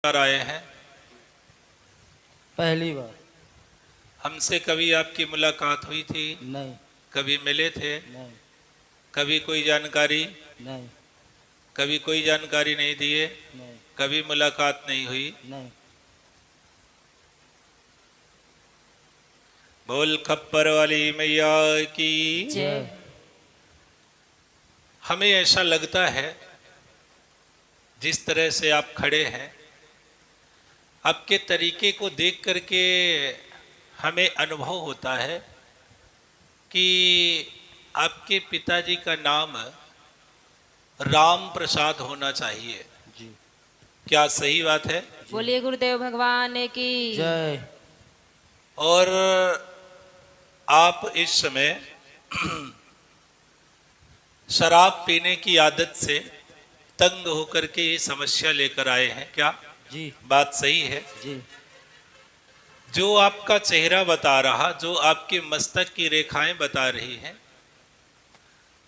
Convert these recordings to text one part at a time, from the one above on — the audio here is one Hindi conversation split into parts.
बार आए हैं? पहली बार। हमसे कभी आपकी मुलाकात हुई थी? नहीं। कभी मिले थे? नहीं। कभी कोई जानकारी? नहीं। कभी कोई जानकारी नहीं दिए? नहीं। कभी मुलाकात नहीं हुई? नहीं। बोल खप्पर वाली मैया की जय। हमें ऐसा लगता है जिस तरह से आप खड़े हैं, आपके तरीके को देख करके हमें अनुभव होता है कि आपके पिताजी का नाम राम प्रसाद होना चाहिए। जी। क्या सही बात है? बोलिए गुरुदेव भगवान की जय। और आप इस समय शराब पीने की आदत से तंग होकर के ये समस्या लेकर आए हैं, क्या जी। बात सही है? जी। जो आपका चेहरा बता रहा, जो आपके मस्तक की रेखाएं बता रही हैं,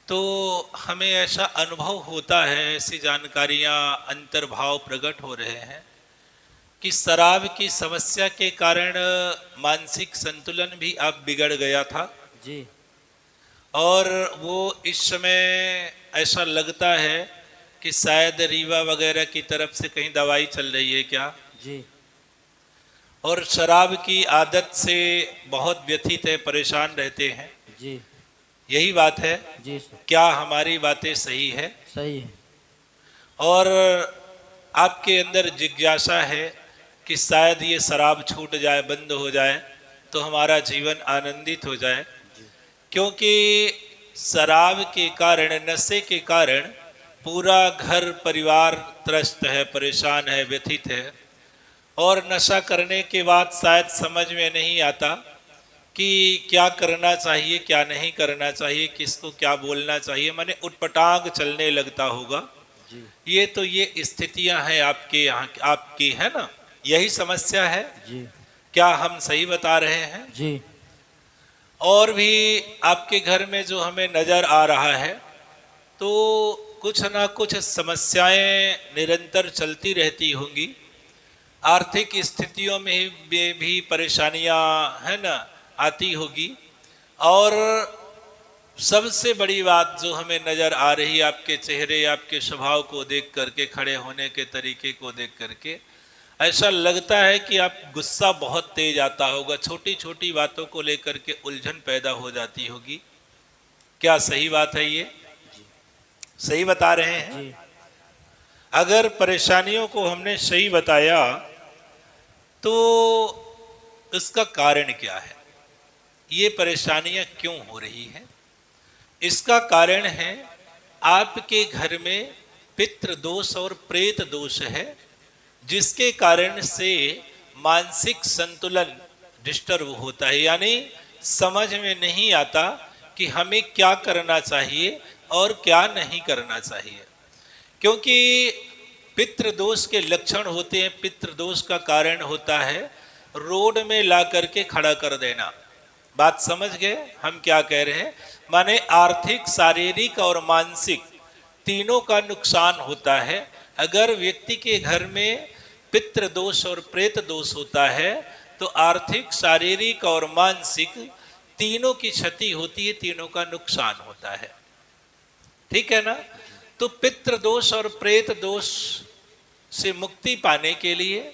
तो हमें ऐसा अनुभव होता है, ऐसी जानकारियां अंतर्भाव प्रकट हो रहे हैं कि शराब की समस्या के कारण मानसिक संतुलन भी आप बिगड़ गया था। जी। और वो इस समय ऐसा लगता है कि शायद रीवा वगैरह की तरफ से कहीं दवाई चल रही है, क्या? जी। और शराब की आदत से बहुत व्यथित है, परेशान रहते हैं, जी। यही बात है? जी सर। क्या हमारी बातें सही है? सही है। और आपके अंदर जिज्ञासा है कि शायद ये शराब छूट जाए, बंद हो जाए, तो हमारा जीवन आनंदित हो जाए, क्योंकि शराब के कारण, नशे के कारण पूरा घर परिवार त्रस्त है, परेशान है, व्यथित है। और नशा करने के बाद शायद समझ में नहीं आता कि क्या करना चाहिए, क्या नहीं करना चाहिए, किसको क्या बोलना चाहिए, माने उटपटांग चलने लगता होगा। जी। ये स्थितियां हैं आपके यहाँ, आपकी है ना? यही समस्या है? जी। क्या हम सही बता रहे हैं? जी। और भी आपके घर में जो हमें नजर आ रहा है, तो कुछ ना कुछ समस्याएं निरंतर चलती रहती होंगी। आर्थिक स्थितियों में भी परेशानियां, है ना, आती होगी। और सबसे बड़ी बात जो हमें नजर आ रही, आपके चेहरे, आपके स्वभाव को देख करके, खड़े होने के तरीके को देख करके ऐसा लगता है कि आप गुस्सा बहुत तेज आता होगा, छोटी छोटी बातों को लेकर के उलझन पैदा हो जाती होगी। क्या सही बात है ये? सही बता रहे हैं? जी। अगर परेशानियों को हमने सही बताया तो इसका कारण क्या है? ये परेशानियां क्यों हो रही हैं? इसका कारण है आपके घर में पितृ दोष और प्रेत दोष है, जिसके कारण से मानसिक संतुलन डिस्टर्ब होता है। यानी समझ में नहीं आता कि हमें क्या करना चाहिए और क्या नहीं करना चाहिए, क्योंकि पितृ दोष के लक्षण होते हैं। पितृ दोष का कारण होता है रोड में ला करके खड़ा कर देना। बात समझ गए हम क्या कह रहे हैं? माने आर्थिक, शारीरिक और मानसिक तीनों का नुकसान होता है। अगर व्यक्ति के घर में पितृ दोष और प्रेत दोष होता है तो आर्थिक, शारीरिक और मानसिक तीनों की क्षति होती है, तीनों का नुकसान होता है। ठीक है ना? तो पितृ दोष और प्रेत दोष से मुक्ति पाने के लिए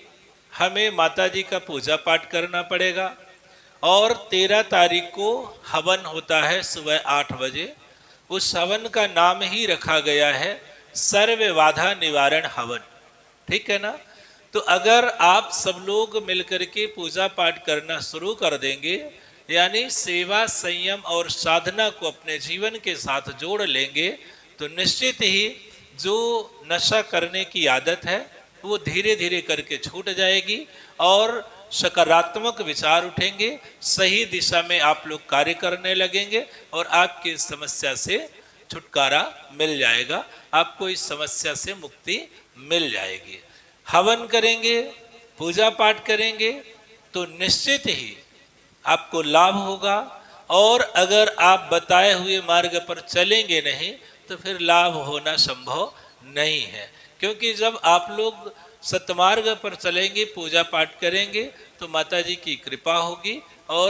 हमें माता जी का पूजा पाठ करना पड़ेगा। और 13 तारीख को हवन होता है सुबह 8 बजे। उस हवन का नाम ही रखा गया है सर्व बाधा निवारण हवन। ठीक है ना? तो अगर आप सब लोग मिलकर के पूजा पाठ करना शुरू कर देंगे, यानी सेवा, संयम और साधना को अपने जीवन के साथ जोड़ लेंगे, तो निश्चित ही जो नशा करने की आदत है वो धीरे धीरे करके छूट जाएगी और सकारात्मक विचार उठेंगे, सही दिशा में आप लोग कार्य करने लगेंगे और आपकी इस समस्या से छुटकारा मिल जाएगा, आपको इस समस्या से मुक्ति मिल जाएगी। हवन करेंगे, पूजा पाठ करेंगे तो निश्चित ही आपको लाभ होगा। और अगर आप बताए हुए मार्ग पर चलेंगे नहीं तो फिर लाभ होना संभव नहीं है, क्योंकि जब आप लोग सत्मार्ग पर चलेंगे, पूजा पाठ करेंगे तो माता जी की कृपा होगी और